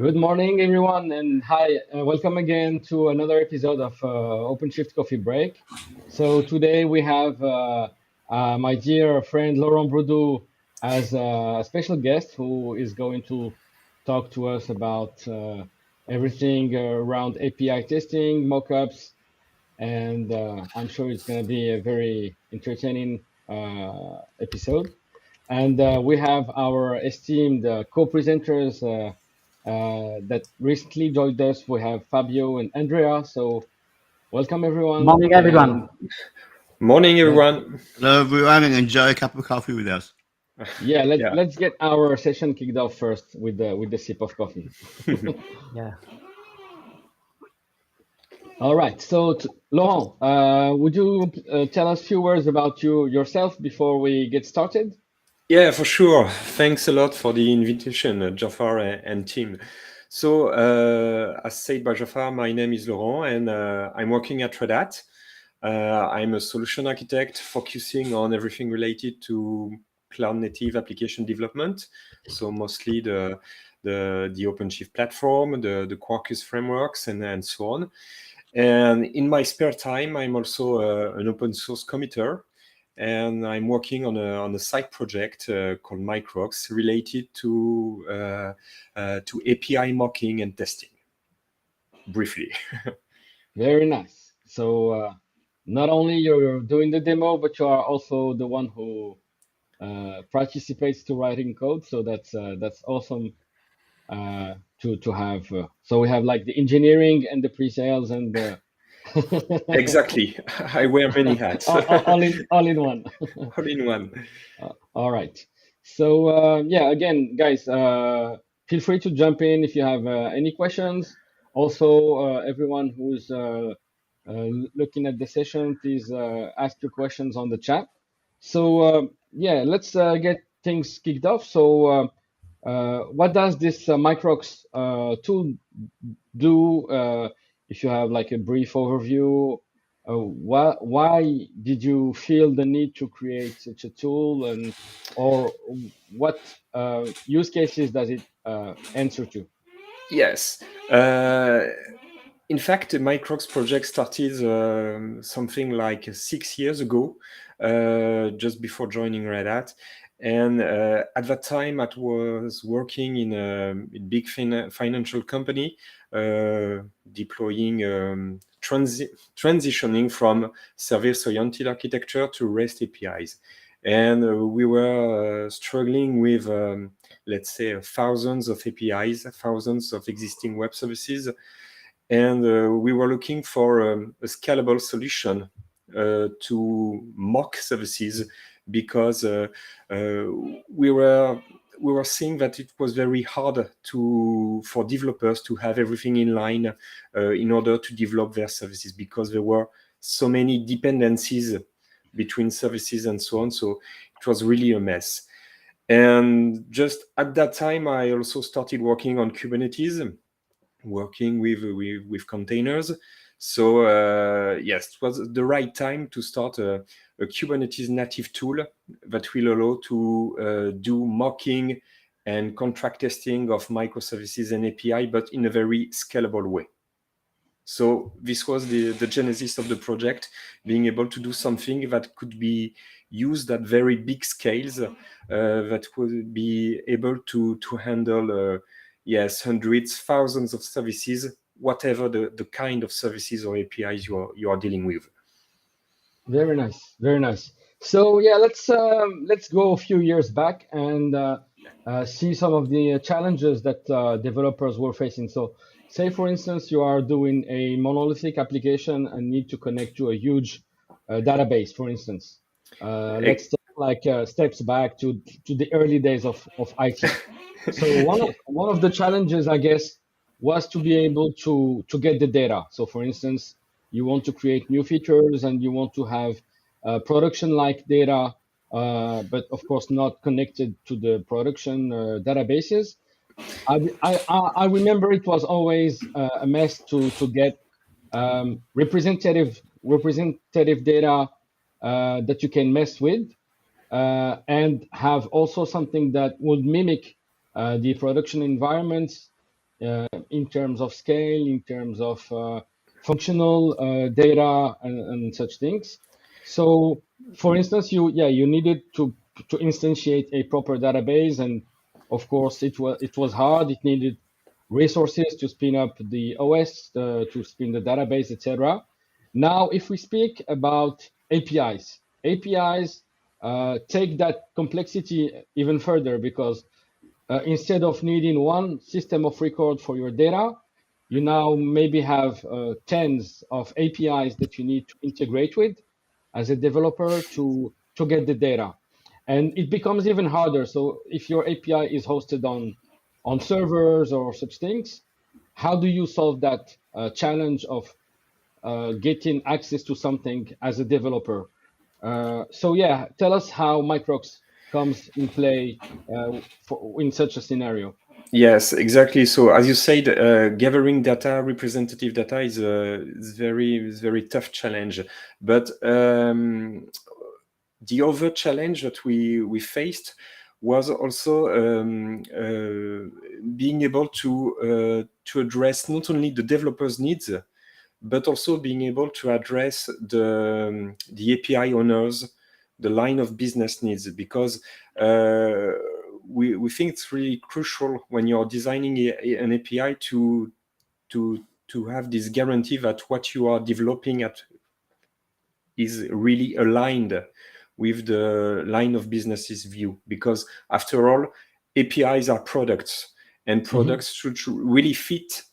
Good morning, everyone, and hi, welcome again to another episode of OpenShift Coffee Break. So today we have my dear friend Laurent Broudoux as a special guest who is going to talk to us about everything around API testing, mockups, and I'm sure it's going to be a very entertaining episode. And we have our esteemed co-presenters that recently joined us. We have Fabio and Andrea. So welcome everyone. Morning, everyone. Morning, Let, everyone. Hello, everyone, and enjoy a cup of coffee with us. Yeah. let's get our session kicked off first with the sip of coffee. Yeah. All right. So Laurent, would you tell us a few words about yourself before we get started? Yeah, for sure. Thanks a lot for the invitation, Jafar and team. So, as said by Jafar, my name is Laurent, and I'm working at Red Hat. I'm a solution architect focusing on everything related to cloud native application development. So mostly the OpenShift platform, the Quarkus frameworks, and so on. And in my spare time, I'm also an open source committer, and I'm working on a side project called Microcks related to API mocking and testing. Briefly. Very nice. So not only you're doing the demo, but you are also the one who participates to writing code. So that's awesome to have. So we have like the engineering and the pre-sales and the Exactly. I wear many hats. all in one. All in one. All right. So yeah, again, guys, feel free to jump in if you have any questions. Also, everyone who's looking at the session, please ask your questions on the chat. So yeah, let's get things kicked off. So what does this Microx tool do? If you have like a brief overview, why did you feel the need to create such a tool, and or what use cases does it answer to? Yes. In fact, the Microx project started something like 6 years ago, just before joining Red Hat. And at that time, I was working in a big financial company, deploying, transitioning from service-oriented architecture to REST APIs. And we were struggling with, let's say, thousands of APIs, thousands of existing web services. And we were looking for a scalable solution to mock services, because we were seeing that it was very hard for developers to have everything in line in order to develop their services, because there were so many dependencies between services and so on. So it was really a mess. And just at that time, I also started working on Kubernetes, working with containers. So yes, it was the right time to start a Kubernetes native tool that will allow to do mocking and contract testing of microservices and API, but in a very scalable way. So this was the genesis of the project, being able to do something that could be used at very big scales, that would be able to handle yes, hundreds, thousands of services, whatever the kind of services or APIs you are dealing with. Very nice, very nice. So yeah, let's go a few years back and see some of the challenges that developers were facing. So say for instance you are doing a monolithic application and need to connect to a huge database, for instance. Let's take like steps back to the early days of IT. So one of the challenges, I guess, was to be able to get the data. So for instance, you want to create new features and you want to have production-like data, but of course not connected to the production databases. I remember it was always a mess to get representative data that you can mess with, and have also something that would mimic the production environments, in terms of scale, in terms of functional data and such things. So, for instance, you needed to instantiate a proper database, and of course, it was hard. It needed resources to spin up the OS, to spin the database, etc. Now, if we speak about APIs take that complexity even further, because instead of needing one system of record for your data, you now maybe have tens of APIs that you need to integrate with as a developer to get the data. And it becomes even harder. So if your API is hosted on servers or such things, how do you solve that challenge of getting access to something as a developer? So yeah, tell us how Microx comes in play in such a scenario. Yes, exactly. So as you said, gathering data, representative data is very tough challenge. But the other challenge that we faced was also being able to address not only the developers' needs, but also being able to address the API owners, the line of business needs, because we think it's really crucial when you're designing an API to have this guarantee that what you are developing at is really aligned with the line of business's view, because after all, APIs are products, and products should really fit,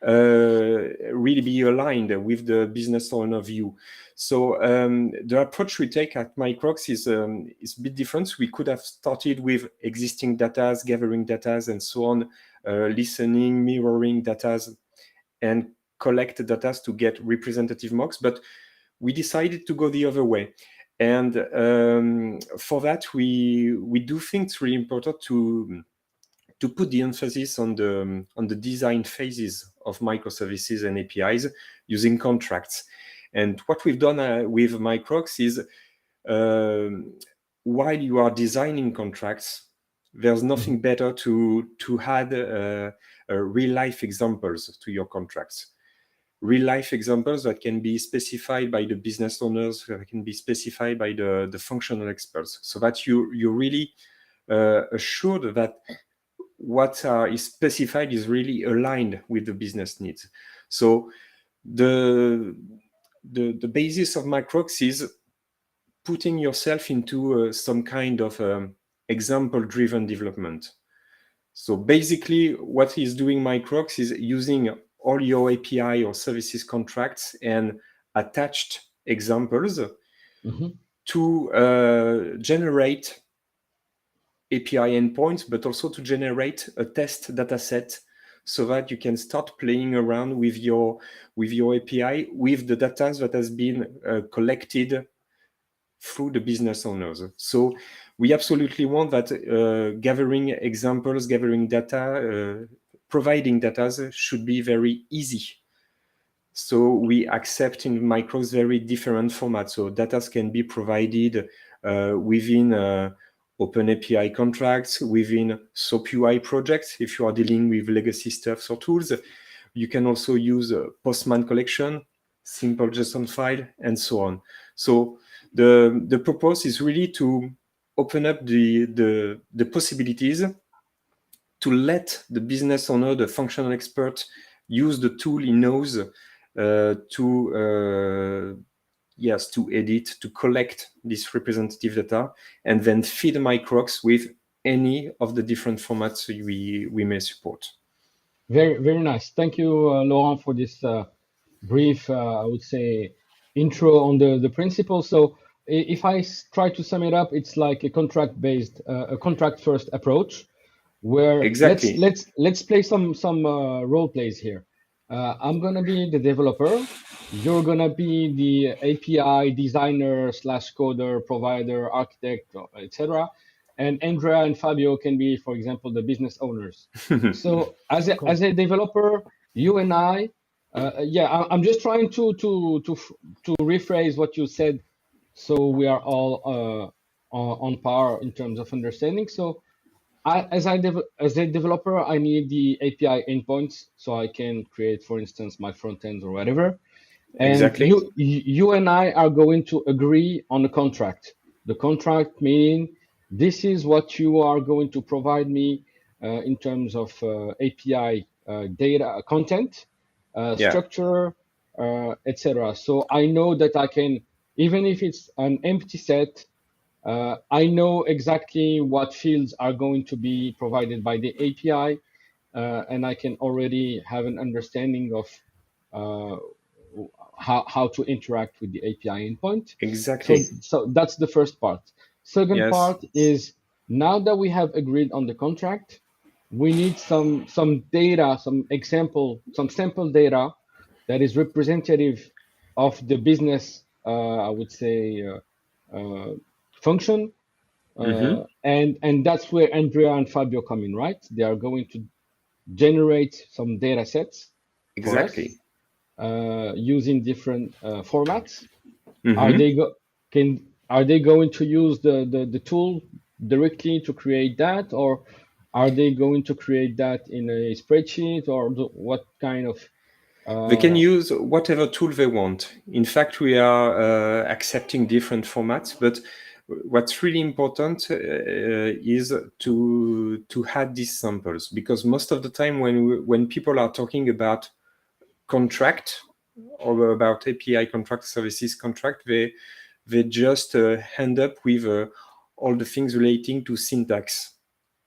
really be aligned with the business owner view. So the approach we take at Microx is a bit different. We could have started with existing data, gathering data, and so on, listening, mirroring data, and collect data to get representative mocks, but we decided to go the other way. And for that, we do think it's really important to put the emphasis on the design phases of microservices and APIs using contracts. And what we've done with Microx is, while you are designing contracts, there's nothing better to add real life examples to your contracts. Real life examples that can be specified by the business owners, that can be specified by the functional experts, so that you really assured that what is specified is really aligned with the business needs. So the basis of Microx is putting yourself into some kind of example-driven development. So basically, what he's doing Microx is using all your API or services contracts and attached examples to generate API endpoints, but also to generate a test data set, so that you can start playing around with your API, with the data that has been collected through the business owners. So we absolutely want that gathering examples, gathering data, providing data should be very easy. So we accept in Microx very different formats. So data can be provided within OpenAPI contracts, within SOAP UI projects, if you are dealing with legacy stuff or tools. You can also use Postman collection, simple JSON file, and so on. So the purpose is really to open up the possibilities to let the business owner, the functional expert, use the tool he knows to edit, to collect this representative data, and then feed Microx with any of the different formats we may support. Very, very nice. Thank you, Laurent, for this brief, I would say, intro on the principles. So if I try to sum it up, it's like a contract-based, a contract-first approach, where Exactly. let's play some role plays here. I'm gonna be the developer. You're gonna be the API designer / coder, provider, architect, etc. And Andrea and Fabio can be, for example, the business owners. So as a developer, you and I, I'm just trying to rephrase what you said, so we are all on par in terms of understanding. So as a developer, I need the API endpoints so I can create, for instance, my front ends or whatever. And Exactly. you and I are going to agree on a contract. The contract meaning this is what you are going to provide me in terms of API data content, Yeah. structure, etc. So I know that I can, even if it's an empty set, I know exactly what fields are going to be provided by the API, and I can already have an understanding of uh, how to interact with the API endpoint. Exactly. So that's the first part. Second Yes. part is now that we have agreed on the contract, we need some data, some sample data that is representative of the business, I would say, function. Mm-hmm. And that's where Andrea and Fabio come in, right? They are going to generate some data sets for us Exactly. using different formats. Are Mm-hmm. they are they going to use the tool directly to create that, or are they going to create that in a spreadsheet, or what kind of They can uh, use whatever tool they want. In fact, we are accepting different formats, but what's really important is to add these samples, because most of the time when people are talking about contract or about API contract, services contract, they just end up with all the things relating to syntax,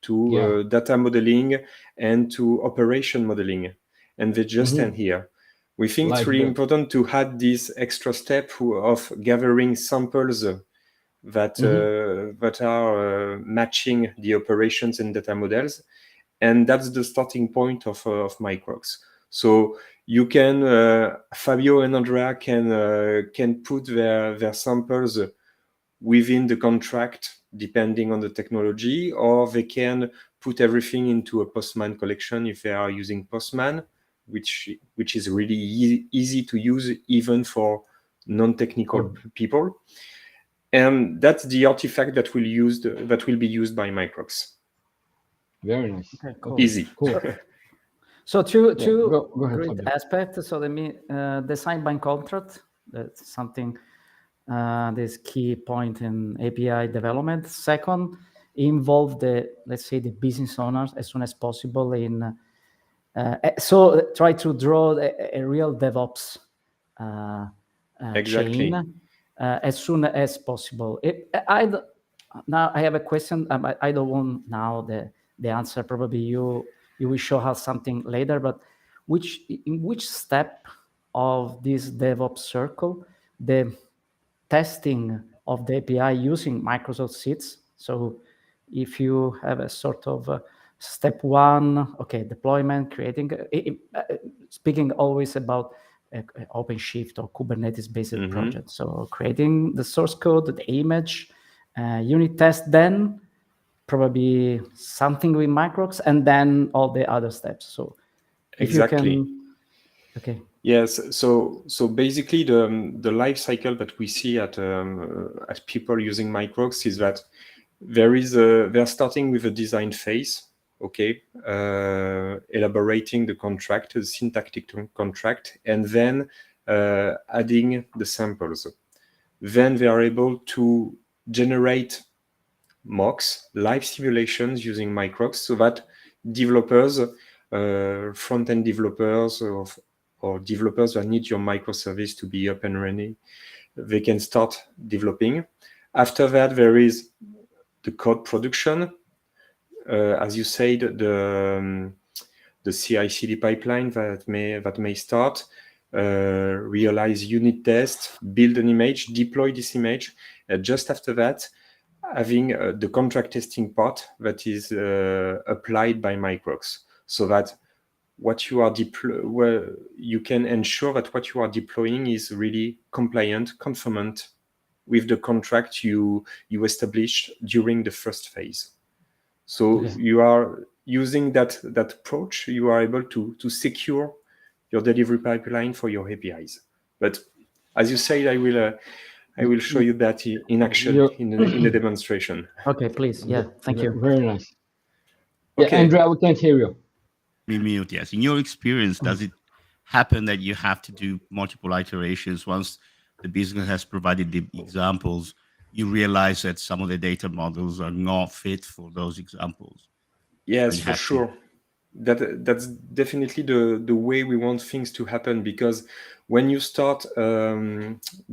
to yeah. data modeling, and to operation modeling, and they just end Hmm. here. We think it's Like really the important to add this extra step of gathering samples hmm that are matching the operations and data models, and that's the starting point of Microx. So you can Fabio and Andrea can put their samples within the contract depending on the technology, or they can put everything into a Postman collection if they are using Postman, which is really easy to use even for non-technical cool, people. And that's the artifact that will be used by Microx. very nice. Okay, cool. Okay, Easy. cool. So two Yeah, two go ahead, great Fabio. aspects. So let me design by contract. That's something this key point in API development. Second, involve the, let's say, the business owners as soon as possible in. So try to draw a real DevOps Exactly. chain as soon as possible. Now I have a question. I don't want now the answer. Probably you will show us something later. But in which step of this DevOps circle the testing of the API using Microsoft sits? So if you have a sort of step one, okay, deployment, creating, speaking always about OpenShift or Kubernetes-based Mm-hmm. project. So creating the source code, the image, unit test, then probably something with Microx, and then all the other steps. So if you Exactly. can, okay. Yes. So basically, the life cycle that we see at people using Microx is that they're starting with a design phase. Okay, elaborating the contract, the syntactic contract, and then adding the samples. Then they are able to generate mocks, live simulations using Microx, so that developers, front-end developers, or developers that need your microservice to be up and running, they can start developing. After that, there is the code production. As you said, the CI/CD pipeline that may start, realize unit test, build an image, deploy this image. Just after that, having the contract testing part that is applied by Microx, so that what you are you can ensure that what you are deploying is really compliant, conformant with the contract you established during the first phase. So Okay. you are using that approach, you are able to secure your delivery pipeline for your APIs. But as you said, I will show you that in action You in the demonstration. Okay, please. Yeah, thank you. very nice. Yeah, Andrea, we can't hear you. Mute, yes. In your experience, does it happen that you have to do multiple iterations once the business has provided the examples? You realize that some of the data models are not fit for those examples. Yes, for sure. That's definitely the way we want things to happen, because when you start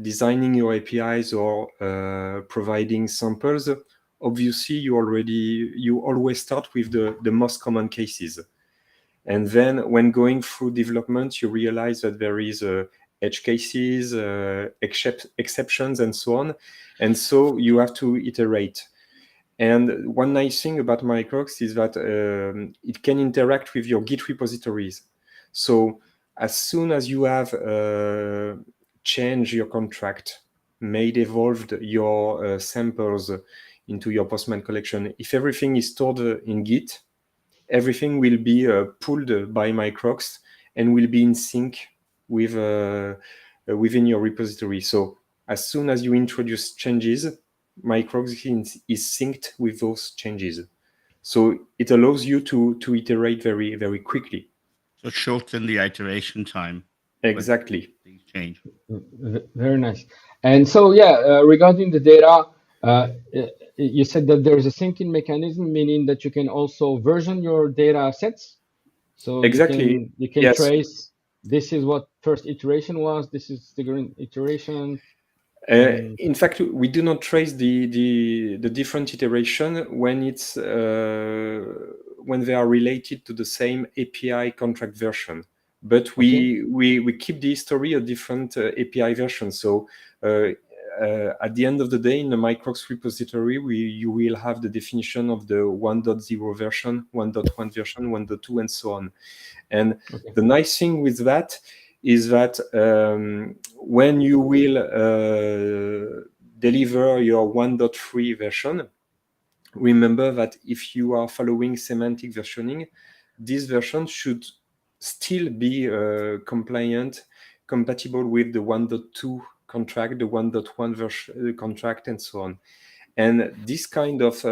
designing your APIs or providing samples, obviously you always start with the most common cases. And then when going through development, you realize that there is edge cases, exceptions, and so on. And so you have to iterate. And one nice thing about Microcks is that it can interact with your Git repositories. So as soon as you have changed your contract, made evolved your samples into your Postman collection, if everything is stored in Git, everything will be pulled by Microcks and will be in sync with within your repository. So as soon as you introduce changes, Microcks is synced with those changes. So it allows you to iterate very, very quickly. So shorten the iteration time. Exactly. Things change. Very nice. And so, yeah, regarding the data, you said that there's a syncing mechanism, meaning that you can also version your data sets. So exactly. you can Yes. trace, this is what first iteration was, this is the current iteration. In fact, we do not trace the different iteration when it's when they are related to the same API contract version. But we keep the history of different API versions. So at the end of the day, in the Microx repository, you will have the definition of the 1.0 version, 1.1 version, 1.2, and so on. And the nice thing with that is that when you will deliver your 1.3 version, remember that if you are following semantic versioning, this version should still be compliant, compatible with the 1.2 contract, the 1.1 version contract, and so on. And this kind of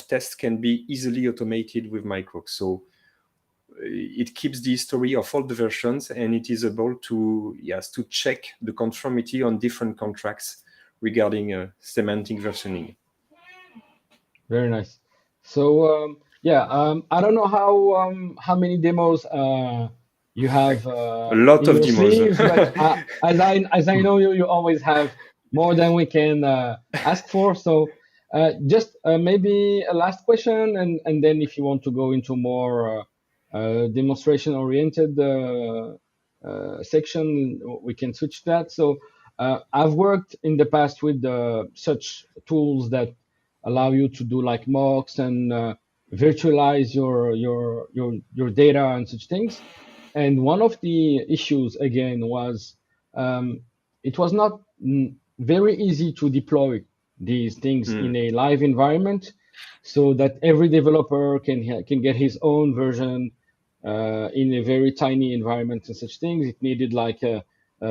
test can be easily automated with Microx. So it keeps the history of all the versions, and it is able to check the conformity on different contracts regarding semantic versioning. Very nice. So I don't know how many demos you have a lot in of your demos. sleeves, but as I know you always have more than we can ask for. So just maybe a last question, and then if you want to go into more demonstration oriented section, we can switch that. So I've worked in the past with such tools that allow you to do like mocks and virtualize your data and such things. And one of the issues again was it was not very easy to deploy these things in a live environment, so that every developer can get his own version in a very tiny environment and such things. It needed like a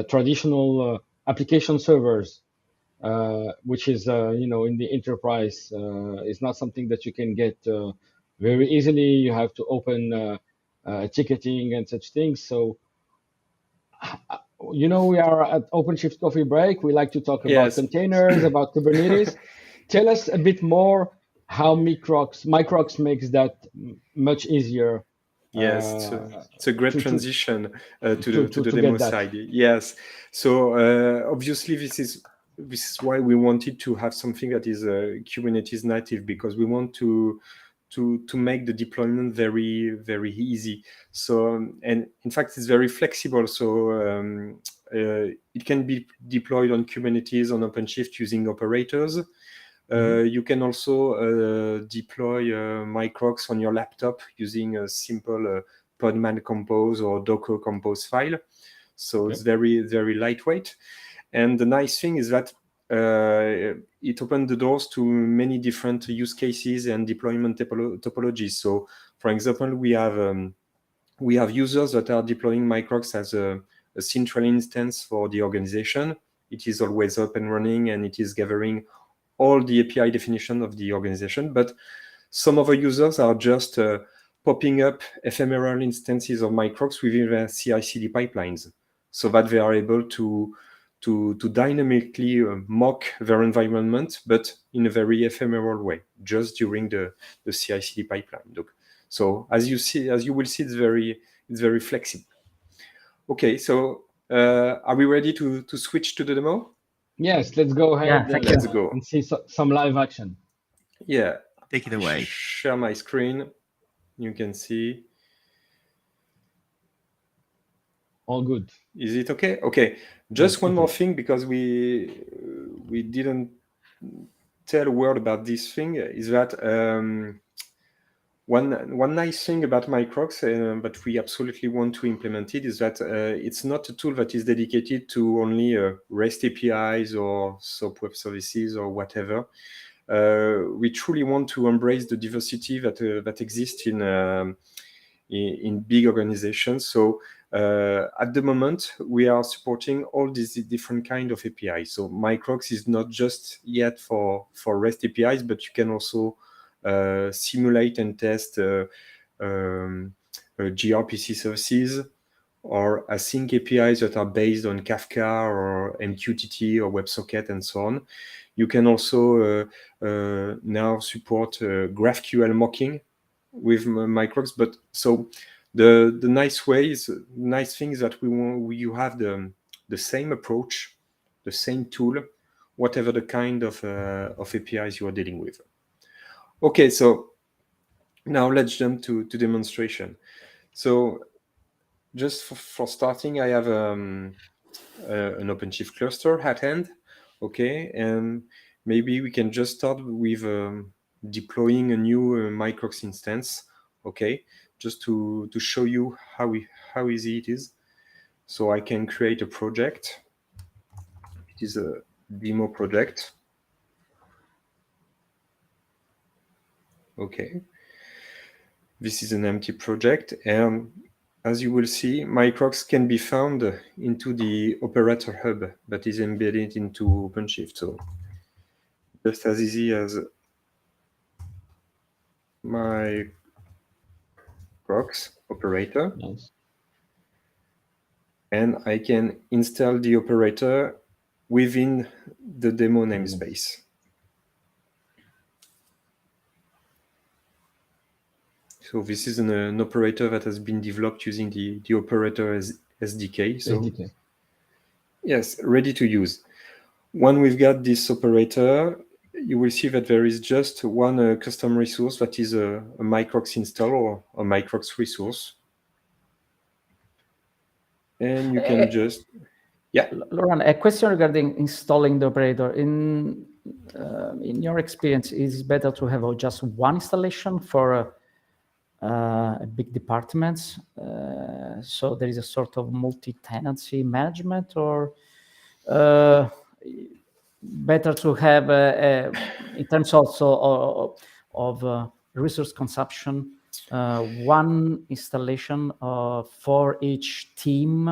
traditional application servers, which is in the enterprise is not something that you can get very easily. You have to open ticketing and such things. So we are at OpenShift Coffee Break. We like to talk about containers, about Kubernetes. Tell us a bit more how Microx makes that much easier. Yes, it's a great transition to the demo side. Yes, so obviously this is why we wanted to have something that is Kubernetes native, because we want to make the deployment very, very easy. So and in fact it's very flexible. So it can be deployed on Kubernetes on OpenShift using operators. You can also deploy Microx on your laptop using a simple Podman compose or Docker compose file. So it's very, very lightweight. And the nice thing is that it opened the doors to many different use cases and deployment topologies. So, for example, we have users that are deploying Microx as a central instance for the organization. It is always up and running, and it is gathering all the API definition of the organization. But Some of the users are just popping up ephemeral instances of Microcks within their CI/CD pipelines, so that they are able to dynamically mock their environment, but in a very ephemeral way, just during the CI/CD pipeline. So as you will see, it's very flexible. Okay, so are we ready to switch to the demo? Yes, let's go ahead. Yeah, let's go and see some live action. Yeah, take it away. Share my screen. You can see. All good. Is it okay? Okay. Just one more thing, because we didn't tell a word about this thing, is that one nice thing about Microcks, but we absolutely want to implement it, is that it's not a tool that is dedicated to only REST APIs or SOAP web services or whatever. We truly want to embrace the diversity that exists in big organizations. So at the moment, we are supporting all these different kind of APIs. So Microcks is not just yet for REST APIs, but you can also simulate and test gRPC services or async APIs that are based on Kafka or MQTT or WebSocket and so on. You can also now support GraphQL mocking with Microcks. But so the nice thing is that you have the same approach, the same tool, whatever the kind of APIs you are dealing with. Okay, so now let's jump to demonstration. So just for starting, I have an OpenShift cluster at hand. Okay, and maybe we can just start with deploying a new Microx instance. Okay, just to show you how easy it is. So I can create a project. It is a demo project. Okay, this is an empty project, and as you will see, Microx can be found into the operator hub that is embedded into OpenShift. So just as easy as Microx operator. Nice. And I can install the operator within the demo namespace. So this is an operator that has been developed using the operator as SDK. So SDK. Yes, ready to use. When we've got this operator, you will see that there is just one custom resource that is a Microx install or a Microx resource. And you can just, yeah. Laurent, a question regarding installing the operator. In your experience, is it better to have just one installation for big departments? So there is a sort of multi-tenancy management, or better to have, in terms also of resource consumption, one installation for each team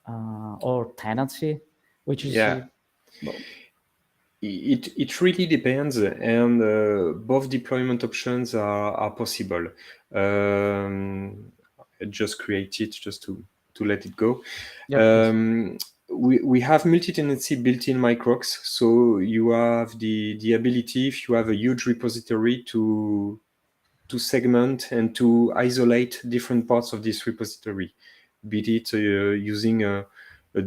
or tenancy, which is it really depends, and both deployment options are possible. I just create it just to let it go. We have multi-tenancy built in Microx, so you have the ability, if you have a huge repository, to segment and to isolate different parts of this repository, be it using a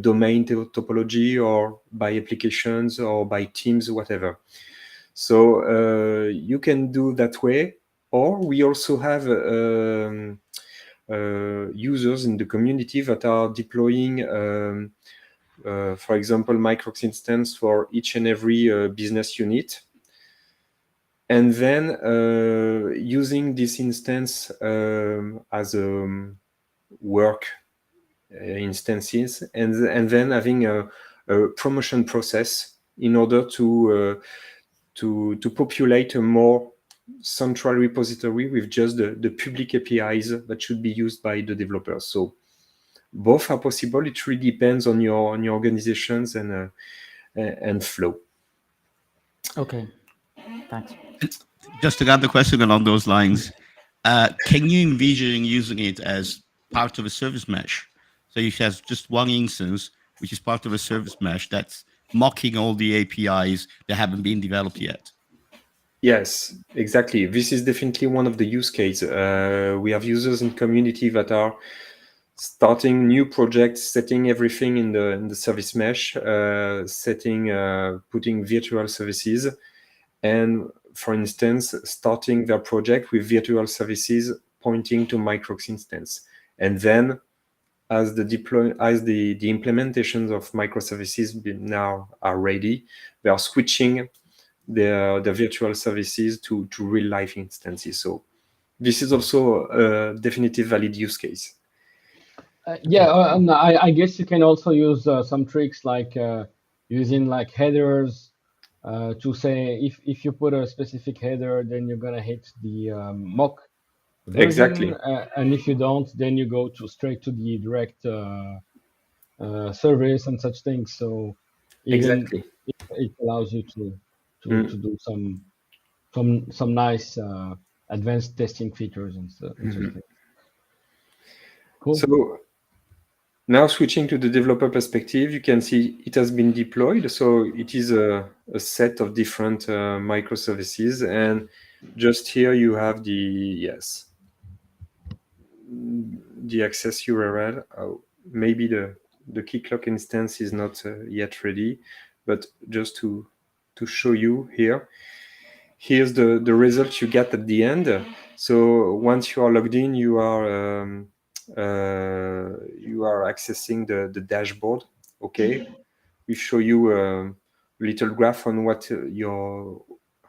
domain topology or by applications or by teams, whatever. So you can do that way, or we also have users in the community that are deploying, for example, Microx Instance for each and every business unit. And then using this instance as work instances, and then having a promotion process in order to populate a more central repository with just the public APIs that should be used by the developers. So both are possible. It really depends on your organizations and flow. Okay, thanks. Just another question along those lines. Can you envision using it as part of a service mesh? So you have just one instance, which is part of a service mesh that's mocking all the APIs that haven't been developed yet. Yes, exactly. This is definitely one of the use cases. We have users in community that are starting new projects, setting everything in the service mesh, putting virtual services, and for instance, starting their project with virtual services pointing to Microx Instance, and then as the implementations of microservices now are ready, they are switching the virtual services to real life instances. So this is also a definitive valid use case. I guess you can also use some tricks like using like headers to say if you put a specific header, then you're gonna hit the mock version, Exactly. and if you don't, then you go straight to the direct service and such things. So even Exactly. it allows you to Mm. to do some nice advanced testing features and such things. Cool. So now switching to the developer perspective, you can see it has been deployed. So it is a set of different microservices. And just here you have the access URL. Maybe the key clock instance is not yet ready, but just to show you here, here's the result you get at the end. So once you are logged in, you are accessing the dashboard. Okay, we show you a little graph on what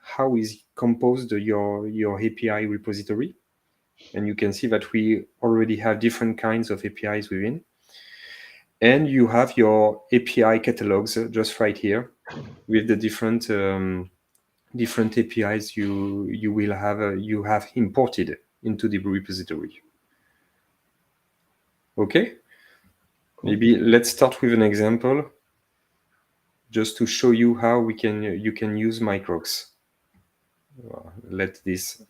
how is composed your API repository, and you can see that we already have different kinds of APIs within, and you have your API catalogs just right here with the different APIs you will have you have imported into the repository. Okay, Cool. maybe let's start with an example just to show you how you can use Microcks. Let this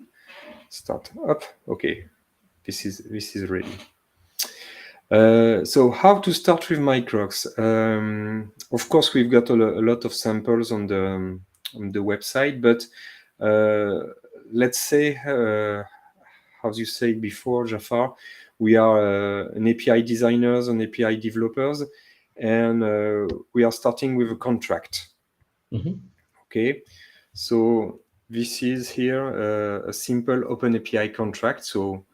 start up. Okay, this is ready. So how to start with Microcks? Of course, we've got a lot of samples on the website, but let's say, how you said before, Jafar, we are an API designers and API developers, and we are starting with a contract. Mm-hmm. Okay, so this is here a simple Open API contract. So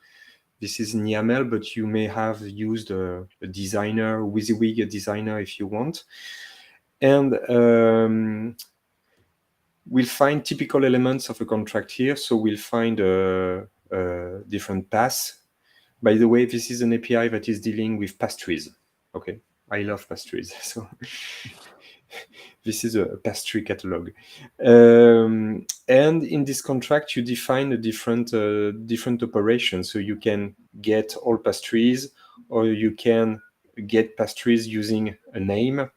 this is in YAML, but you may have used a designer, WYSIWYG designer if you want. And we'll find typical elements of a contract here. So we'll find different paths. By the way, this is an API that is dealing with pastries. Okay, I love pastries. So this is a pastry catalog. And in this contract, you define a different operations. So you can get all pastries, or you can get pastries using a name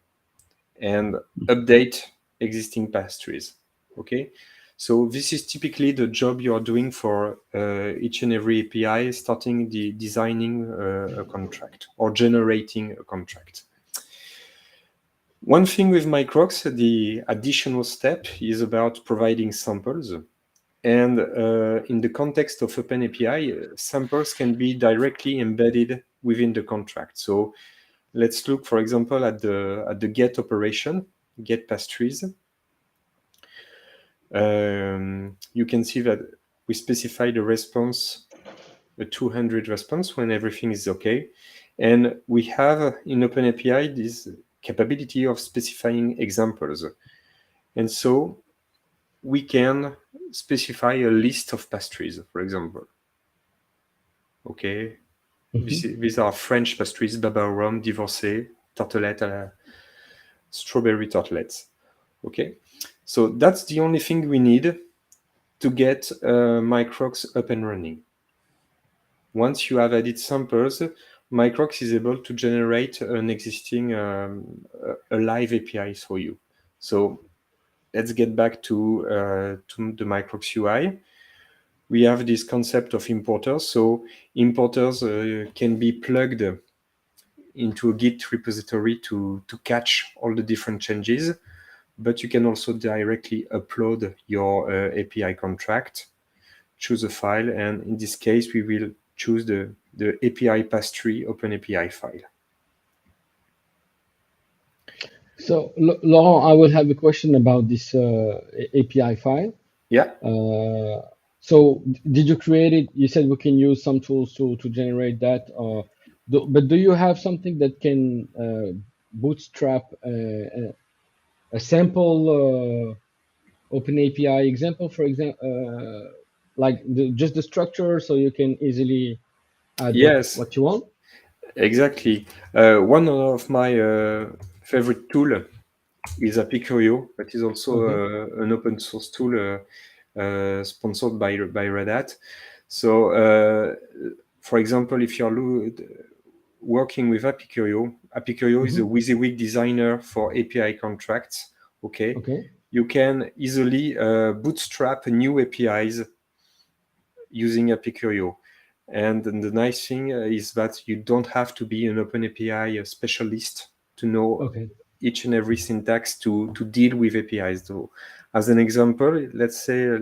and update existing pastries. Okay, so this is typically the job you are doing for each and every API, starting designing a contract or generating a contract. One thing with Microcks, the additional step is about providing samples. And in the context of Open API, samples can be directly embedded within the contract. So let's look, for example, at the get operation, get pastries. You can see that we specify the response, a 200 response when everything is okay. And we have in Open API this capability of specifying examples. And so we can specify a list of pastries, for example. Okay, Mm-hmm. these are French pastries, baba au rhum, divorcée, tartelette, strawberry tartelettes. Okay, so that's the only thing we need to get Microcks up and running. Once you have added samples, Microcks is able to generate an existing a live API for you. So let's get back to the Microx UI. We have this concept of importers. So importers can be plugged into a Git repository to catch all the different changes, but you can also directly upload your API contract, choose a file, and in this case, we will choose the API pass-tree OpenAPI file. So, Laurent, I will have a question about this API file. Yeah. So, did you create it? You said we can use some tools to generate that, but do you have something that can bootstrap a sample OpenAPI example, for example, like just the structure, so you can easily add Yes, what you want? exactly. One of my favorite tool is Apicurio. That is also Okay. an open source tool sponsored by Red Hat. So, for example, if you're working with Apicurio, Apicurio is a WYSIWYG designer for API contracts. Okay, you can easily bootstrap new APIs using Apicurio. And the nice thing is that you don't have to be an OpenAPI specialist to know each and every syntax to deal with APIs. So, as an example, let's say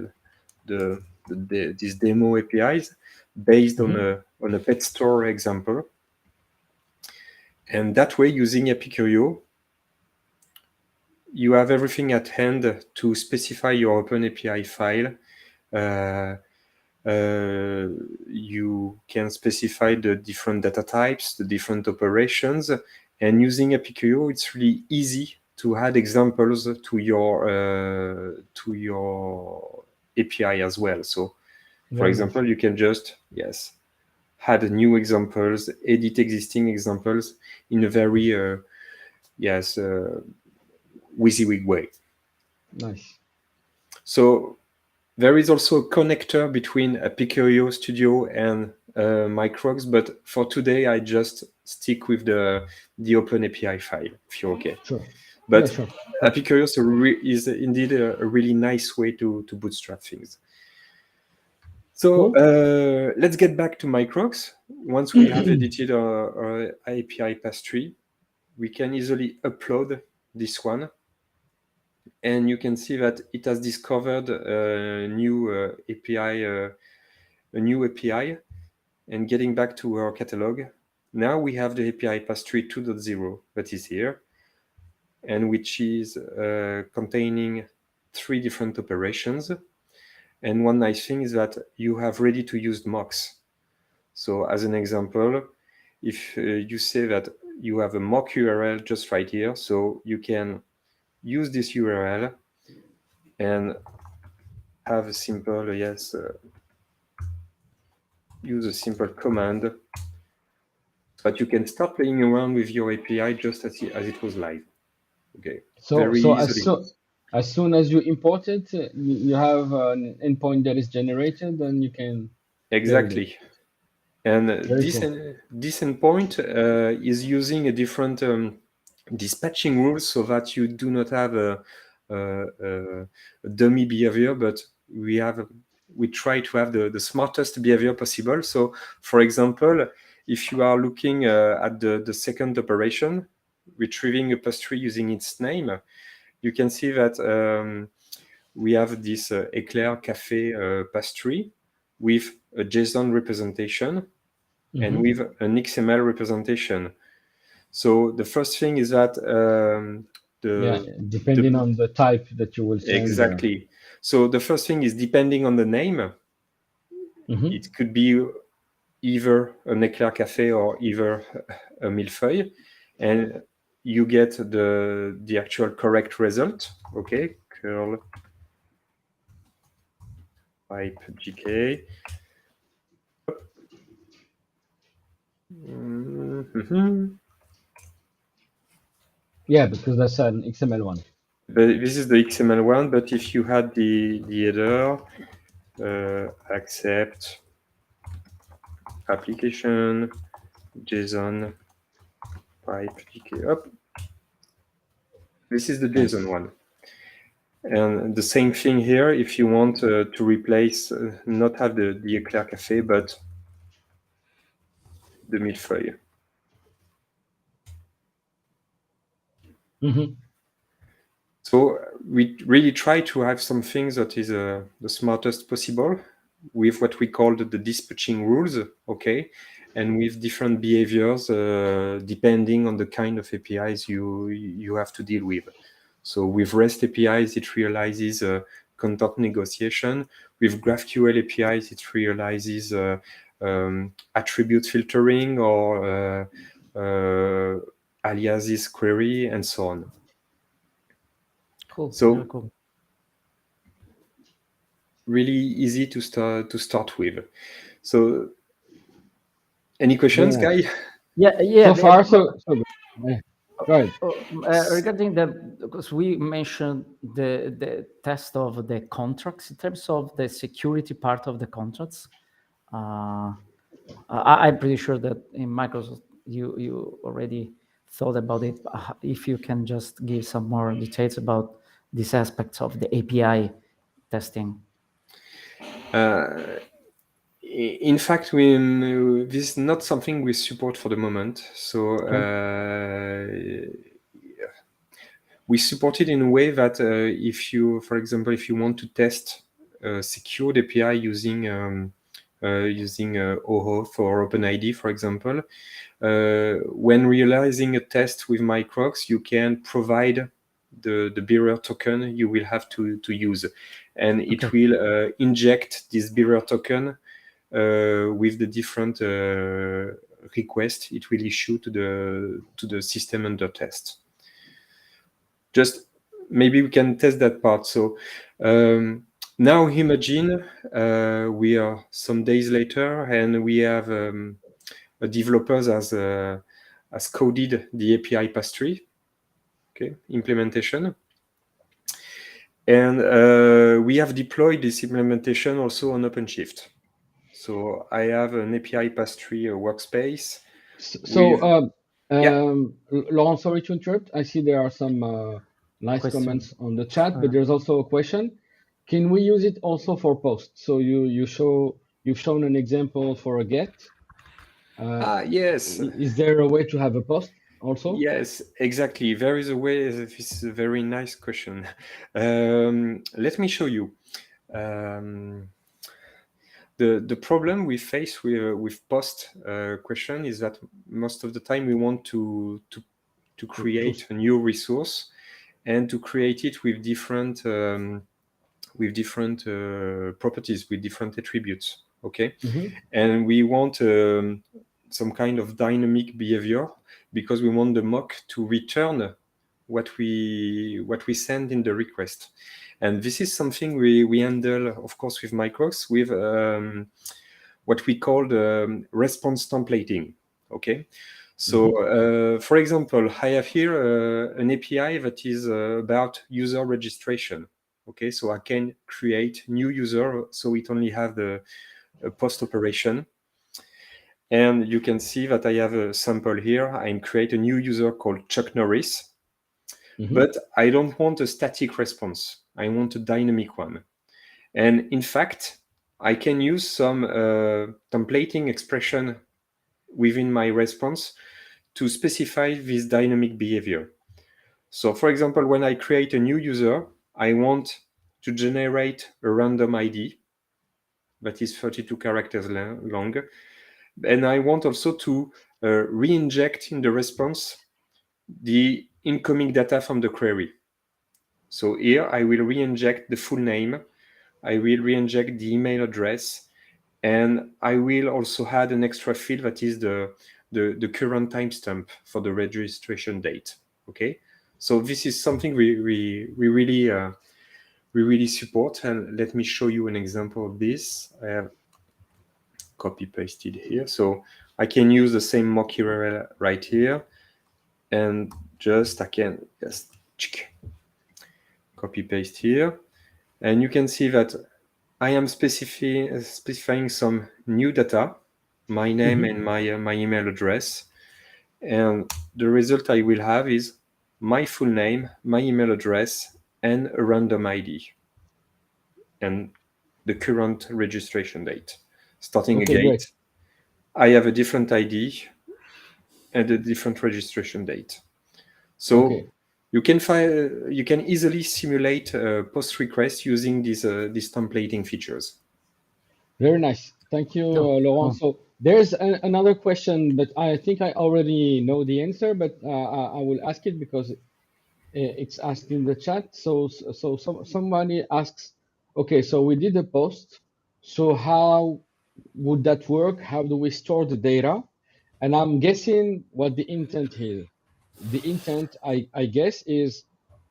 these demo APIs based on a pet store example. And that way, using Apicurio, you have everything at hand to specify your OpenAPI file. You can specify the different data types, the different operations, and using Apicurio, it's really easy to add examples to your API as well. So, for example, you can just add new examples, edit existing examples in a very WYSIWYG way. Nice. So there is also a connector between Apicurio Studio and Microcks, but for today I just stick with the OpenAPI file, if you're okay. Sure. But sure. Apicurio is indeed a really nice way to bootstrap things. So let's get back to Microcks. Once we have edited our API pass-tree, we can easily upload this one. And you can see that it has discovered a new API. And getting back to our catalog, now we have the API pass-tree 2.0 that is here, and which is containing 3 different operations. And one nice thing is that you have ready-to-use mocks. So as an example, if you say that you have a mock URL just right here, so you can use this URL and have a simple, use a simple command, but you can start playing around with your API just as it was live. Okay. So, very easily. As soon as you import it, you have an endpoint that is generated, and you can. Exactly. And this cool. endpoint is using a different dispatching rules so that you do not have a dummy behavior, but we try to have the smartest behavior possible. So, for example, if you are looking at the second operation, retrieving a pass-tree using its name, you can see that we have this Eclair Cafe pass-tree with a JSON representation and with an XML representation. So the first thing is that depending on the type that you will send. Exactly. So the first thing is depending on the name. It could be either an Eclair Cafe or either a millefeuille, and you get the actual correct result. Okay, curl pipe GK. Yeah, because that's an XML one. This is the XML one, but if you had the header, accept application JSON pipe GK up. This is the JSON one. And the same thing here, if you want to replace, not have the Eclair Café, but the millefeuille. Mm-hmm. So we really try to have some things that is the smartest possible with what we call the dispatching rules, okay, and with different behaviors depending on the kind of APIs you have to deal with. So with REST APIs, it realizes content negotiation. With GraphQL APIs, it realizes attribute filtering or aliases query and so on. Cool. So very cool. really easy to start with. So any questions, Very nice. Guy? Yeah. So far, so good. Yeah. Go ahead. Regarding because we mentioned the test of the contracts in terms of the security part of the contracts. I'm pretty sure that in Microsoft you already thought about it. If you can just give some more details about these aspects of the API testing. In fact, this is not something we support for the moment. So we support it in a way that if you, for example, if you want to test secured API using OAuth or OpenID, for example, when realizing a test with Microx, you can provide the bearer token you will have to use, and it will inject this bearer token with the different requests it will issue to the system under test. Just maybe we can test that part. So now imagine we are some days later and we have developers has coded the API pass-tree, okay, implementation. And we have deployed this implementation also on OpenShift. So I have an API pass-tree workspace. So, Yeah. Laurent, sorry to interrupt. I see there are some nice Question. comments on the chat, but there's also a question. Can we use it also for posts? So you've shown an example for a get. Yes. Is there a way to have a post also? Yes, exactly. There is a way. This is a very nice question. Let me show you. The problem we face with post question is that most of the time we want to create a new resource and to create it with different properties, with different attributes. Okay, and we want some kind of dynamic behavior because we want the mock to return what we send in the request. And this is something we handle, of course, with Microx, with what we call response templating. Okay, so for example, I have here an API that is about user registration. Okay, so I can create new user, so it only have the post operation. And you can see that I have a sample here. I create a new user called Chuck Norris. But I don't want a static response. I want a dynamic one. And in fact, I can use some templating expression within my response to specify this dynamic behavior. So for example, when I create a new user, I want to generate a random ID that is 32 characters long. And I want also to re-inject in the response the incoming data from the query. So here I will re-inject the full name, I will re-inject the email address, and I will also add an extra field that is the current timestamp for the registration date. Okay, so this is something we really support, and let me show you an example of this. I have copy pasted here, so I can use the same mock URL right here, and I can just copy paste here, and you can see that I am specifying some new data, my name and my email address, and the result I will have is my full name, my email address, and a random ID and the current registration date. Starting Okay, a gate, great. I have a different ID and a different registration date. So Okay. you can easily simulate a post request using these templating features. Very nice. Thank you, Oh, Laurent. oh, So there's another question, but I think I already know the answer, but I will ask it because it's asked in the chat. So somebody asks, okay, so we did a post. So how would that work? How do we store the data? And I'm guessing what the intent is. The intent, I guess, is,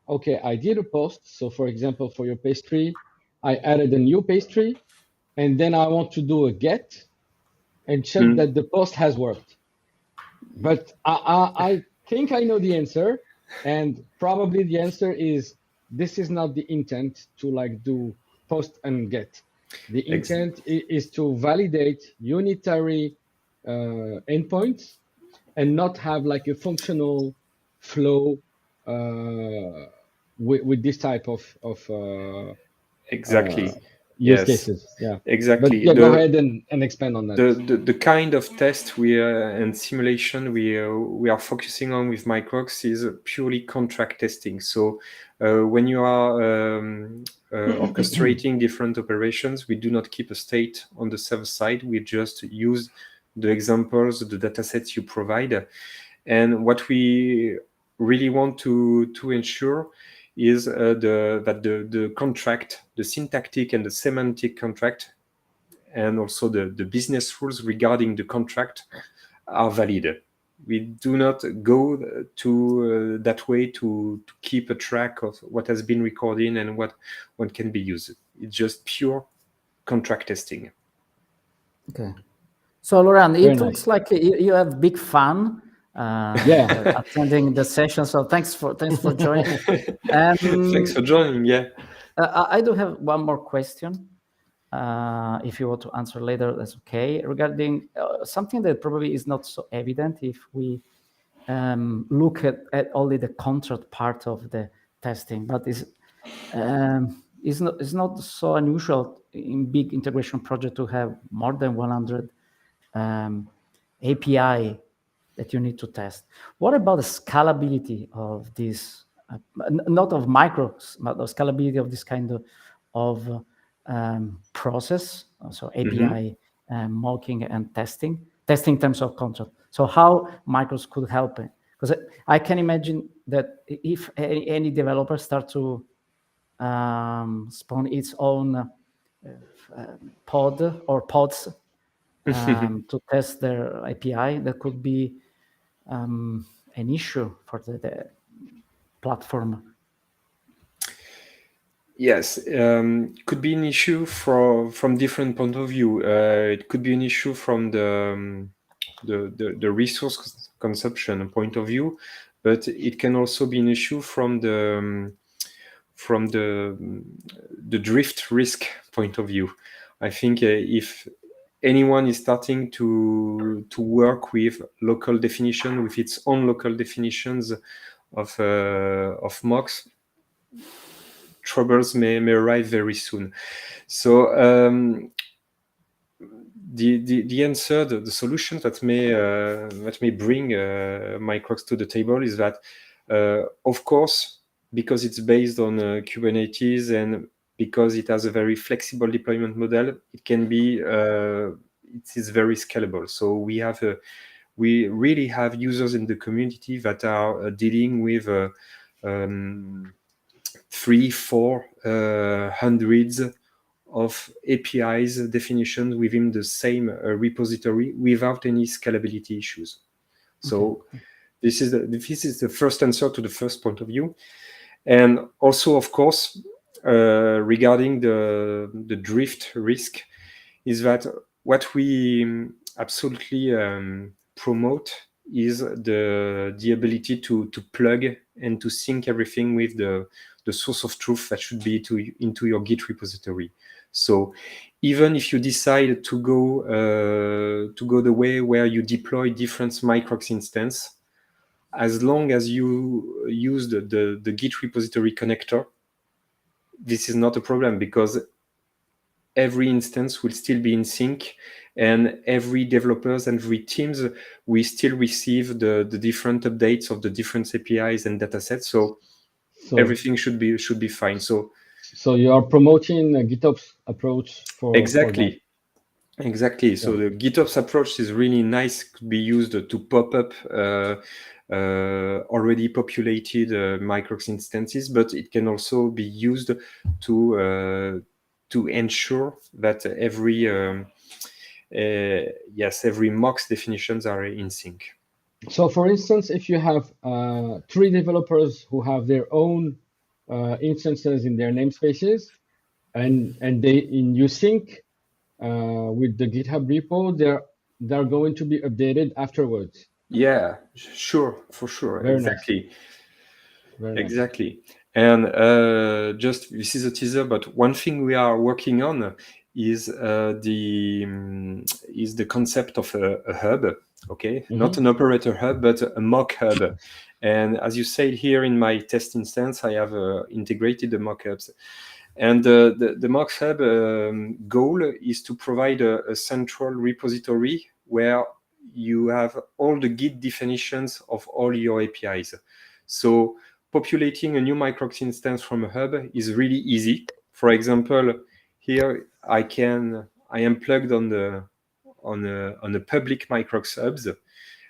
okay, I did a post. So for example, for your pastry, I added a new pastry, and then I want to do a get and check Hmm. that the post has worked. But I think I know the answer, and probably the answer is this is not the intent to like do post and get. The Ex- intent is to validate unitary endpoints and not have like a functional flow with this type of uh, exactly. use Yes, cases. Yeah. But exactly. yeah, go ahead and expand on that. The kind of test and simulation we are focusing on with Microx is purely contract testing. So when you are orchestrating different operations, we do not keep a state on the server side. We just use the examples, the datasets you provide. And what we really want to ensure is that the contract, the syntactic and the semantic contract, and also the business rules regarding the contract are valid. We do not go to that way to keep a track of what has been recorded and what can be used. It's just pure contract testing. okay. So, Laurent, Very it looks nice. like you have big fun Yeah. attending the session. So, thanks for joining. Thanks for joining. Yeah. I do have one more question. If you want to answer later, that's okay. Regarding something that probably is not so evident if we look at only the contract part of the testing, but is not so unusual in big integration project to have more than 100 API that you need to test. What about the scalability of this, not of Microx, but the scalability of this kind of process, so API mocking and testing in terms of contract. So how Microx could help it? Because I can imagine that if any developer start to spawn its own pod or pods to test their API, that could be an issue for the platform. Yes, could be an issue from different point of view. It could be an issue from the resource consumption point of view, but it can also be an issue from the drift risk point of view. I think if anyone is starting to work with local definition, with its own local definitions of mocks, troubles may arrive very soon. So the answer, the solution that may bring Microx to the table is that, of course, because it's based on Kubernetes and because it has a very flexible deployment model, it can be it is very scalable. So we really have users in the community that are dealing with 300-400 hundreds of APIs definitions within the same repository without any scalability issues. So this is the first answer to the first point of view. And also, of course, regarding the drift risk, is that what we absolutely promote is the ability to plug and to sync everything with the source of truth that should be into your Git repository. So even if you decide to go the way where you deploy different Microx instance, as long as you use the Git repository connector, this is not a problem because every instance will still be in sync, and every developers and every teams we still receive the different updates of the different APIs and datasets. So everything should be fine. So you are promoting a GitOps approach for exactly. that. So the GitOps approach is really nice, could be used to pop up already populated Microx instances, but it can also be used to ensure that every every mocks definitions are in sync. So for instance, if you have 3 developers who have their own instances in their namespaces, and you sync with the GitHub repo, they're going to be updated afterwards. Yeah, sure, for sure. Very exactly. Nice. Very exactly. Nice. And just this is a teaser, but one thing we are working on is the concept of a hub. Okay, not an operator hub, but a mock hub. And as you said here in my test instance, I have integrated the mockups. And the mock hub goal is to provide a central repository where you have all the Git definitions of all your APIs. So populating a new Microx instance from a hub is really easy. For example, here I am plugged on a public Microx hubs,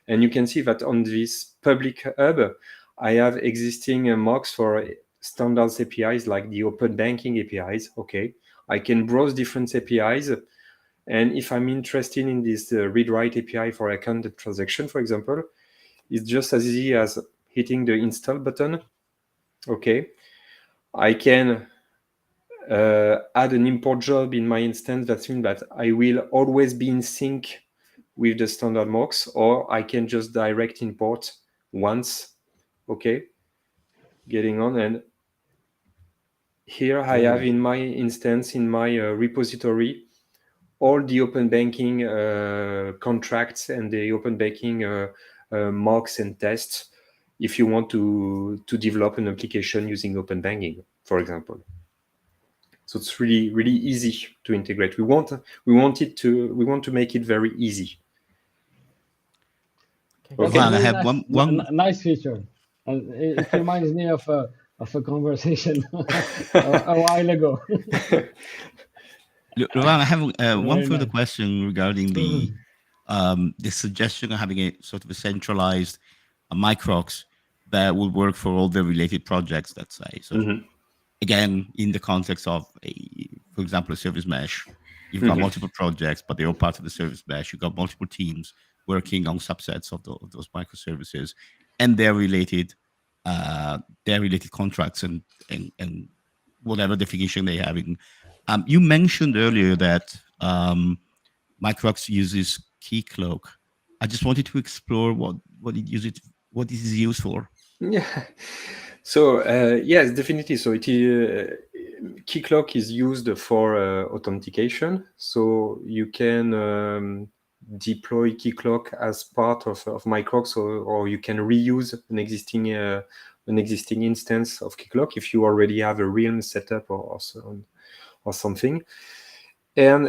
and you can see that on this public hub I have existing mocks for standards APIs like the open banking APIs. Okay, I can browse different APIs, and if I'm interested in this read-write API for account transaction, for example, it's just as easy as hitting the install button. Okay, I can add an import job in my instance. That means that I will always be in sync with the standard mocks, or I can just direct import once. Okay, getting on, and here I have in my instance, in my repository, all the open banking contracts and the open banking mocks and tests if you want to develop an application using open banking, for example. So it's really, really easy to integrate. We want to make it very easy. Okay. I have one nice feature. It reminds me of a conversation a while ago. Laurent, I have one further question regarding the suggestion of having a sort of a centralized Microx that will work for all the related projects, let's say. So again, in the context of for example, a service mesh, you've got multiple projects, but they're all part of the service mesh. You've got multiple teams working on subsets of those microservices and their related contracts and whatever definition they have. You mentioned earlier that Microx uses Keycloak. I just wanted to explore what it is used for. Yeah. So yes, definitely. So Keycloak is used for authentication. So you can deploy Keycloak as part of Microx, or you can reuse an existing instance of Keycloak if you already have a Realm setup or something. And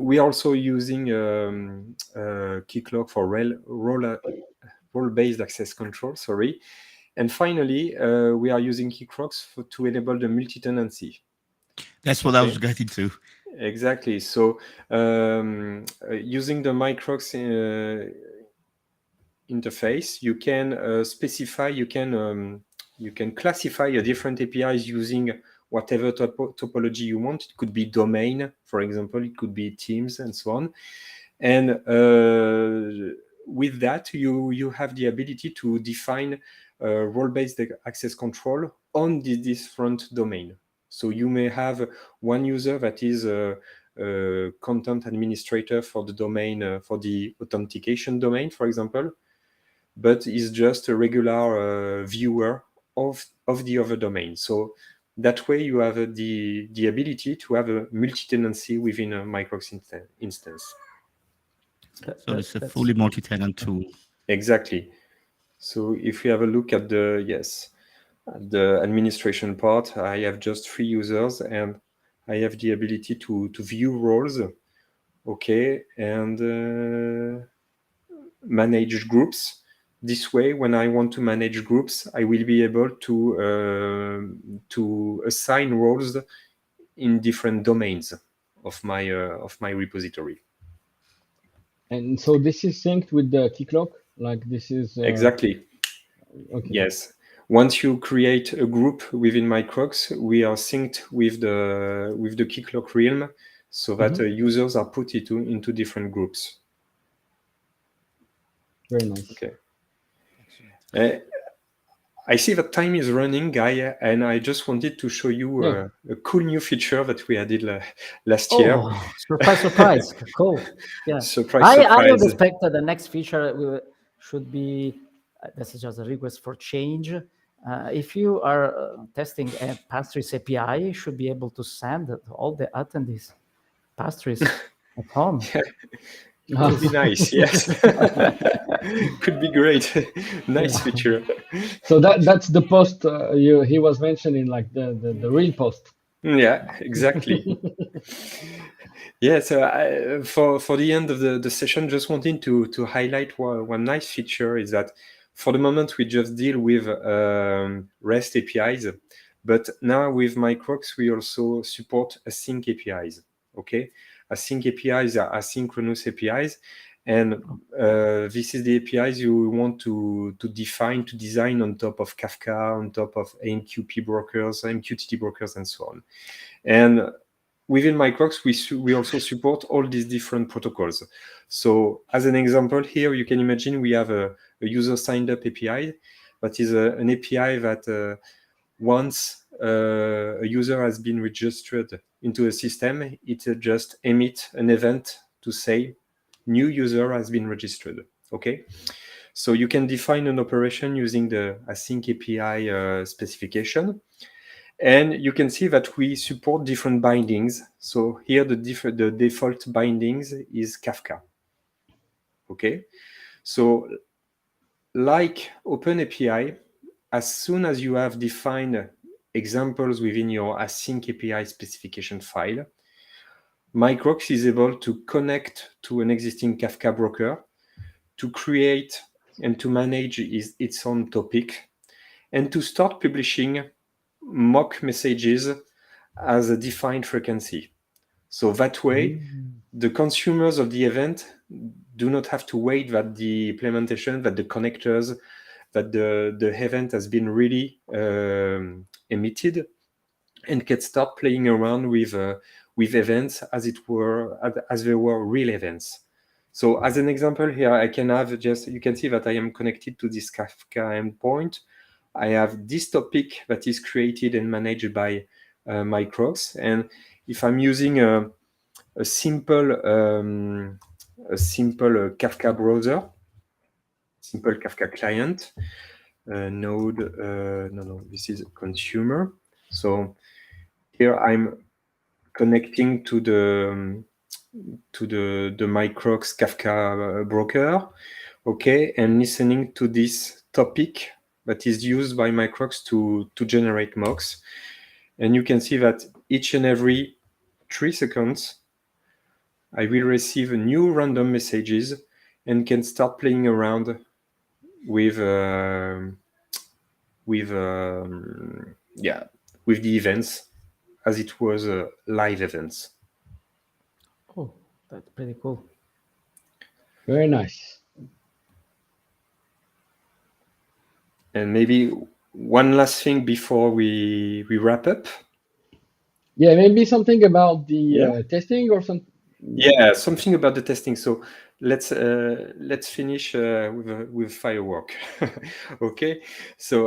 we are also using Keycloak for role-based access control. Sorry. And finally, we are using Microcks to enable the multi-tenancy. That's what I was getting to. Exactly. So using the Microx interface, you can specify, you can classify your different APIs using whatever topology you want. It could be domain, for example, it could be teams and so on. And with that, you have the ability to define role-based access control on the different domain. So you may have one user that is a content administrator for the domain, for the authentication domain, for example, but is just a regular viewer of the other domain. So that way you have the ability to have a multi-tenancy within a Microx instance. So it's a fully multi-tenant tool. Exactly. So if we have a look at the, yes. the administration part, I have just 3 users and I have the ability to view roles, okay, and manage groups. This way, when I want to manage groups, I will be able to assign roles in different domains of my repository. And so this is synced with the key clock, like this is Exactly. okay. Yes. Once you create a group within Microcks, we are synced with the key clock realm, so that users are put into different groups. Very nice. Okay. I see that time is running, Guy, and I just wanted to show you Yeah. a cool new feature that we added last year. Oh, surprise! Cool. Yeah, Surprise. I would expect that the next feature should be. This is just a request for change. If you are testing a pastries API, you should be able to send all the attendees pastries at home. Could be nice, yes. Could be great. Nice feature. So that's the post he was mentioning, like the real post. Yeah, exactly. Yeah, so for the end of the session, just wanting to highlight one nice feature is that for the moment we just deal with REST APIs, but now with Microx we also support async APIs. Okay, async APIs are asynchronous APIs, and this is the APIs you want to design on top of Kafka, on top of AMQP brokers, MQTT brokers, and so on. And within Microx, we also support all these different protocols. So as an example here, you can imagine we have a user signed up API that is an API that once a user has been registered into a system, it just emits an event to say new user has been registered. Okay. So you can define an operation using the async API specification. And you can see that we support different bindings. So here the default bindings is Kafka. Okay, so like OpenAPI, as soon as you have defined examples within your async API specification file, Microx is able to connect to an existing Kafka broker to create and to manage its own topic and to start publishing mock messages as a defined frequency. So that way, the consumers of the event do not have to wait that the implementation, that the connectors, that the event has been really emitted, and can start playing around with events as they were real events. So as an example here, I can have you can see that I am connected to this Kafka endpoint. I have this topic that is created and managed by Microx. And if I'm using a simple Kafka browser, simple Kafka client, node, no, this is consumer. So here I'm connecting to the Microx Kafka broker, okay, and listening to this topic that is used by Microx to generate mocks. And you can see that each and every 3 seconds, I will receive new random messages and can start playing around with the events as it was live events. Oh, that's pretty cool. Very nice. And maybe one last thing before we wrap up. Yeah, maybe something about the testing or something. Yeah, something about the testing. So let's finish with firework. Okay. So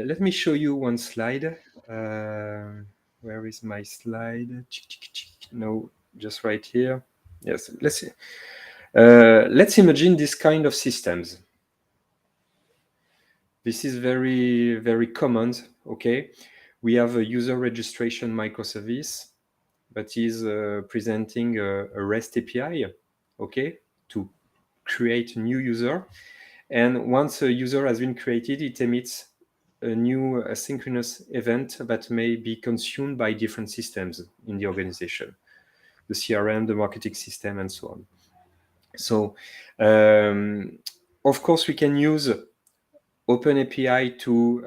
let me show you one slide. Where is my slide? No, just right here. Yes. Let's imagine this kind of systems. This is very, very common. Okay. We have a user registration microservice that is presenting a REST API, okay, to create a new user. And once a user has been created, it emits a new asynchronous event that may be consumed by different systems in the organization, the CRM, the marketing system, and so on. So, of course, we can use OpenAPI to,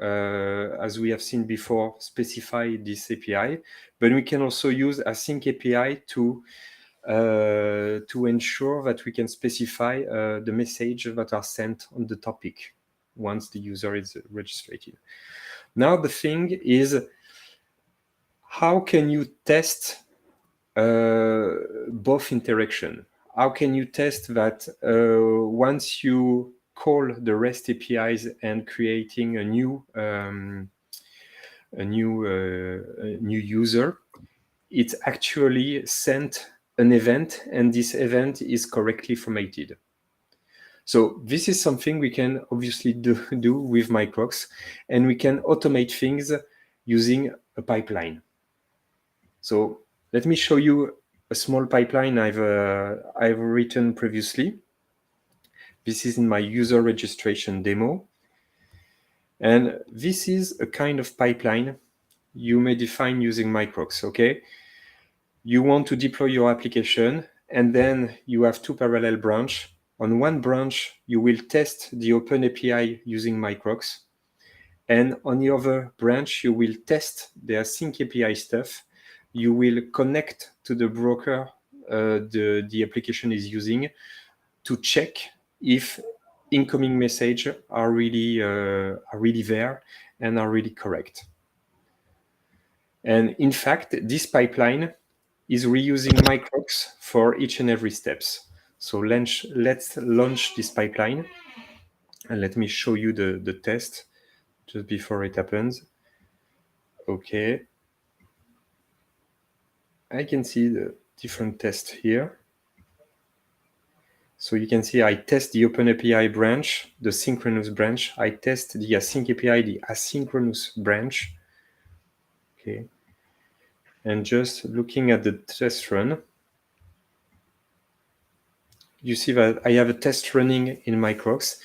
as we have seen before, specify this API, but we can also use Async API to ensure that we can specify the message that are sent on the topic once the user is registered. Now the thing is, how can you test both interaction? How can you test that once you call the REST APIs and creating a new user, it actually sent an event, and this event is correctly formatted. So this is something we can obviously do with Microcks, and we can automate things using a pipeline. So let me show you a small pipeline I've written previously. This is in my user registration demo. And this is a kind of pipeline you may define using Microcks, okay? You want to deploy your application, and then you have two parallel branches. On one branch, you will test the OpenAPI using Microcks. And on the other branch, you will test the Async API stuff. You will connect to the broker the application is using to check if incoming messages are really there and are really correct. And in fact, this pipeline is reusing Microcks for each and every steps. So let's launch this pipeline, and let me show you the test just before it happens. Okay. I can see the different tests here. So you can see I test the OpenAPI branch, the synchronous branch. I test the Async API, the asynchronous branch. Okay. And just looking at the test run, you see that I have a test running in Microcks.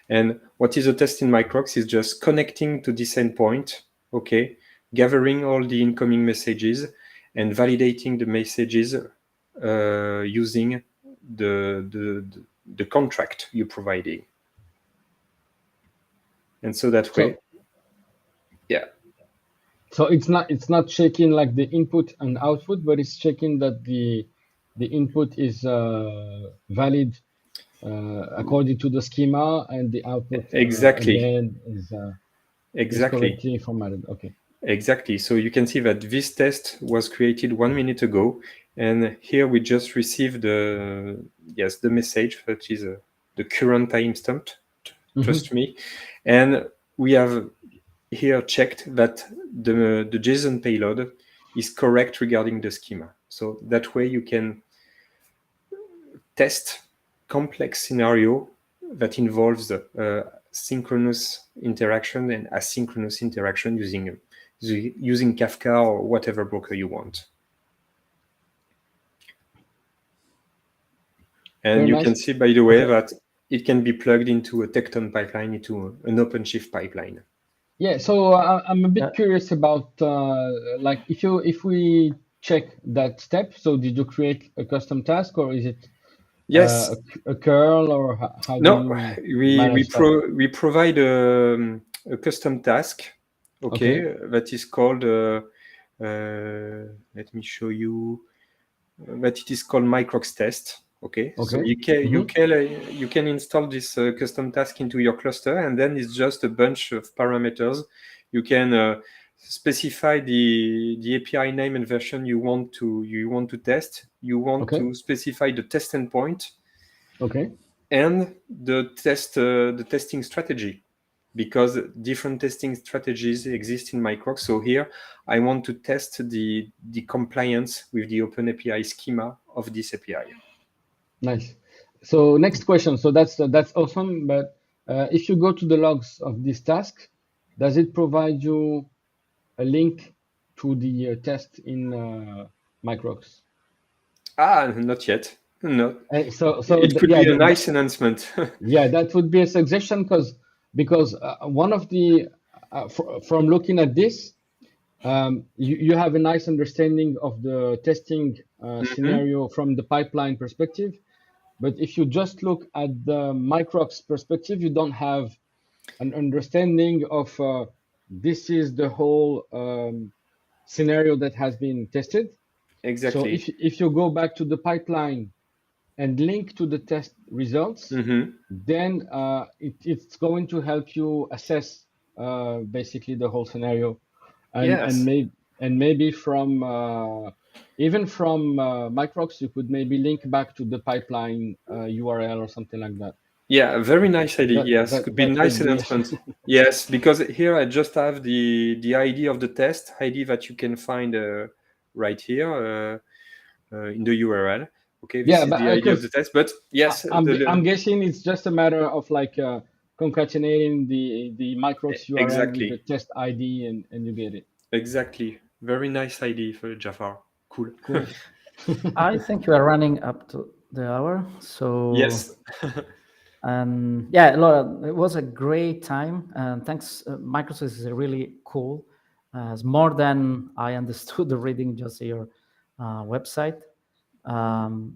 And what is a test in Microcks is just connecting to this endpoint, okay, gathering all the incoming messages and validating the messages using the contract you're providing. And so that way, yeah. So it's not checking like the input and output, but it's checking that the input is valid according to the schema, and the output exactly again is correctly formatted. Okay. Exactly. So you can see that this test was created 1 minute ago, and here we just received the message that is the current timestamp. Trust me, and we have here checked that the JSON payload is correct regarding the schema. So that way you can test complex scenario that involves synchronous interaction and asynchronous interaction using Kafka or whatever broker you want. And Very you nice. can see, by the way, that it can be plugged into a Tecton pipeline, into an OpenShift pipeline. Yeah, so I'm a bit curious about like if we check that step. So did you create a custom task, or is it yes a curl, or how no? do you We provide a custom task, okay. That is called. Let me show you. That it is called Microx test. Okay. So you can install this custom task into your cluster, and then it's just a bunch of parameters. You can specify the API name and version you want to test. You want to specify the test endpoint, and the testing strategy, because different testing strategies exist in Microx. So here I want to test the compliance with the OpenAPI schema of this API. Nice. So next question. So that's awesome. But if you go to the logs of this task, does it provide you a link to the test in Microx? Not yet. No. So it could be a nice enhancement. Yeah, that would be a suggestion, because one of the from looking at this, you have a nice understanding of the testing scenario from the pipeline perspective. But if you just look at the Microx perspective, you don't have an understanding of this is the whole scenario that has been tested. Exactly. So if you go back to the pipeline and link to the test results, then it's going to help you assess basically the whole scenario, and maybe from even from Microx, you could maybe link back to the pipeline URL or something like that. Yeah, very nice idea. Yes, could be nice would be- announcement. Yes, because here I just have the ID of the test, ID that you can find right here in the URL. Okay, this Yeah, is but the ID of the test. But yes, I'm guessing it's just a matter of like concatenating the Microx URL exactly with the test ID, and you get it. exactly. Very nice ID for Jafar. Cool. Cool. I think we are running up to the hour. So Yes. yeah, Laura, it was a great time. And thanks. Microsoft is really cool. It's more than I understood reading just your website.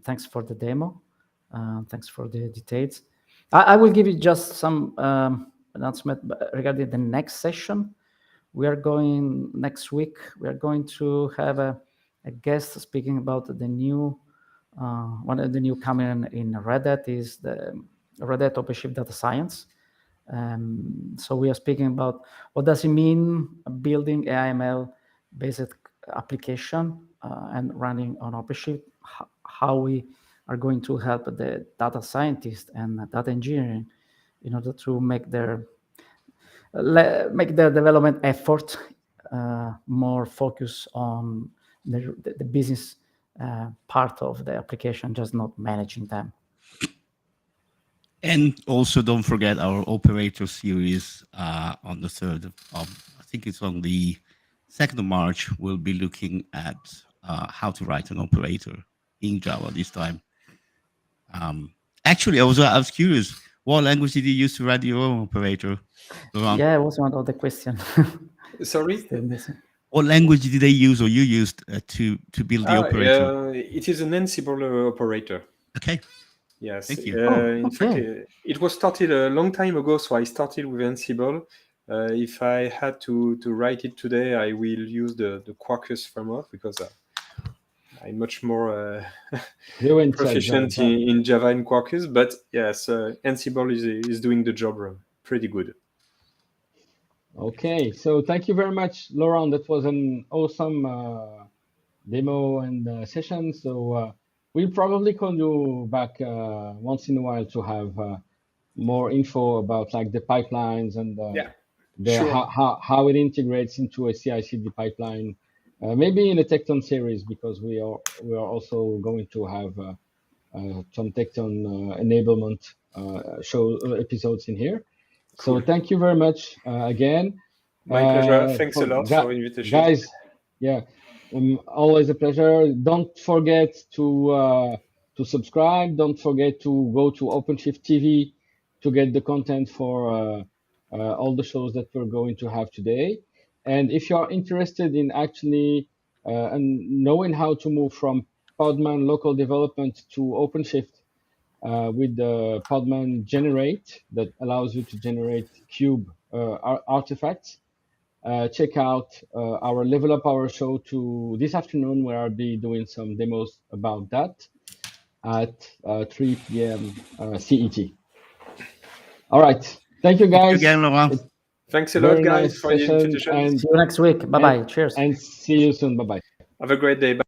Thanks for the demo. Thanks for the details. I will give you just some announcement regarding the next session. We are going next week. We are going to have a guest speaking about the new one of the newcomer in Red Hat is the Red Hat OpenShift Data Science. So we are speaking about what does it mean building AIML based application and running on OpenShift, how we are going to help the data scientists and data engineering in order to make their development effort more focused on the business part of the application, just not managing them. And also don't forget our operator series on the 3rd of, I think it's on the 2nd of March. We'll be looking at how to write an operator in Java this time. Actually, I was curious, what language did you use to write your own operator? Laurent? Yeah, it was one of the questions. Sorry? What language did they use or you used to build the operator? It is an Ansible operator. Okay. Yes. Thank you. In fact, it was started a long time ago, so I started with Ansible. If I had to write it today, I will use the Quarkus framework because I'm much more proficient in Java and Quarkus. But yes, Ansible is doing the job pretty good. Okay, so thank you very much, Laurent. That was an awesome demo and session. So we'll probably call you back once in a while to have more info about like the pipelines and how it integrates into a CI/CD pipeline. Maybe in a Tecton series, because we are also going to have some Tecton enablement show episodes in here. Cool. So thank you very much again. My pleasure. Thanks a lot for invitation. Guys, yeah, always a pleasure. Don't forget to subscribe. Don't forget to go to OpenShift TV to get the content for all the shows that we're going to have today. And if you are interested in actually knowing how to move from Podman local development to OpenShift with the Podman generate that allows you to generate cube artifacts, check out our Level Up Hour show this afternoon, where I'll be doing some demos about that at 3 p.m. CET. All right. Thank you, guys. Thank you again, Laurent. Thanks a lot, guys, for the invitation. And see you next week. Bye-bye. Cheers. And see you soon. Bye-bye. Have a great day. Bye.